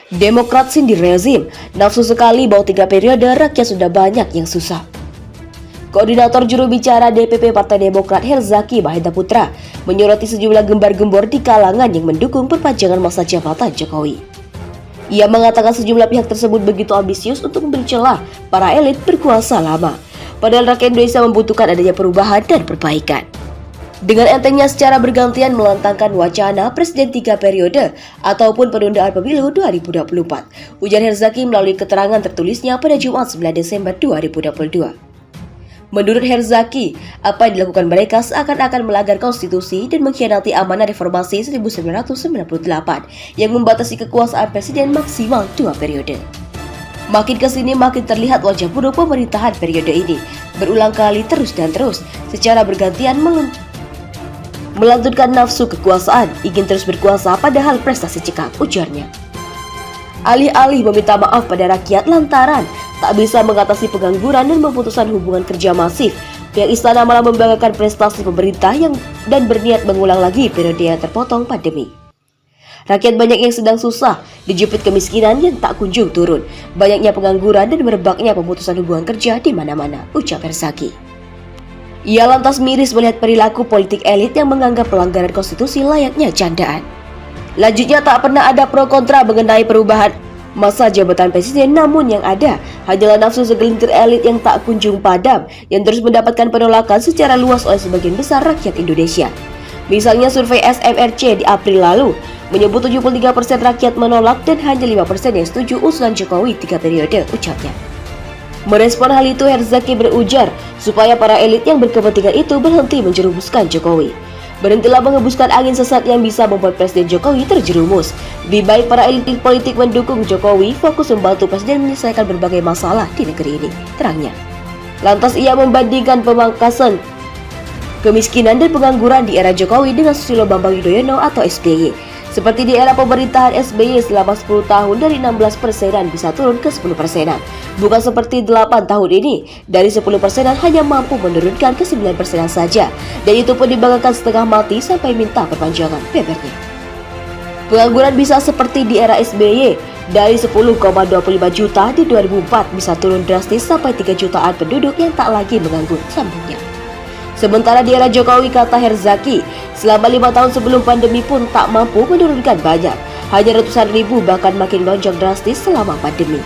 Demokrat sindir rezim, nafsu sekali bau 3 periode, rakyat sudah banyak yang susah. Koordinator juru bicara DPP Partai Demokrat Herzaki Mahendra Putra menyoroti sejumlah gembar-gembor di kalangan yang mendukung perpanjangan masa jabatan Jokowi. Ia mengatakan sejumlah pihak tersebut begitu ambisius untuk memberi celah para elit berkuasa lama, padahal rakyat Indonesia membutuhkan adanya perubahan dan perbaikan. Dengan entengnya secara bergantian melantangkan wacana Presiden 3 periode ataupun penundaan pemilu 2024, ujar Herzaki melalui keterangan tertulisnya pada Jumat 9 Desember 2022. Menurut Herzaki, apa yang dilakukan mereka seakan-akan melanggar konstitusi dan mengkhianati amanah reformasi 1998 yang membatasi kekuasaan presiden maksimal 2 periode. Makin kesini makin terlihat wajah buruk pemerintahan periode ini, berulang kali terus dan terus secara bergantian melantunkan nafsu kekuasaan, ingin terus berkuasa padahal prestasi cekap, ujarnya. Alih-alih meminta maaf pada rakyat lantaran tak bisa mengatasi pengangguran dan pemutusan hubungan kerja masif, pihak istana malah membanggakan prestasi pemerintah dan berniat mengulang lagi periode yang terpotong pandemi. Rakyat banyak yang sedang susah, dijepit kemiskinan yang tak kunjung turun, banyaknya pengangguran dan merebaknya pemutusan hubungan kerja di mana-mana, ucap Herzaki. Ia lantas miris melihat perilaku politik elit yang menganggap pelanggaran konstitusi layaknya candaan. Lanjutnya, tak pernah ada pro kontra mengenai perubahan masa jabatan presiden, namun yang ada hanyalah nafsu segelintir elit yang tak kunjung padam, yang terus mendapatkan penolakan secara luas oleh sebagian besar rakyat Indonesia. Misalnya survei SMRC di April lalu menyebut 73% rakyat menolak dan hanya 5% yang setuju usulan Jokowi 3 periode, ucapnya. Merespon hal itu, Herzaki berujar supaya para elit yang berkepentingan itu berhenti menjerumuskan Jokowi. Berhentilah menghembuskan angin sesat yang bisa membuat Presiden Jokowi terjerumus. Lebih baik para elit politik mendukung Jokowi, fokus membantu Presiden menyelesaikan berbagai masalah di negeri ini, terangnya. Lantas ia membandingkan pemangkasan kemiskinan dan pengangguran di era Jokowi dengan Susilo Bambang Yudhoyono atau SBY. Seperti di era pemerintahan SBY selama 10 tahun dari 16% bisa turun ke 10%. Bukan seperti 8 tahun ini, dari 10% hanya mampu menurunkan ke 9% saja. Dan itu pun dibanggakan setengah mati sampai minta perpanjangan, bebernya. Pengangguran bisa seperti di era SBY, dari 10,25 juta di 2004 bisa turun drastis sampai 3 jutaan penduduk yang tak lagi menganggur, sambungnya. Sementara di era Jokowi, kata Herzaki, selama 5 tahun sebelum pandemi pun tak mampu menurunkan banyak, hanya ratusan ribu bahkan makin lonjak drastis selama pandemi.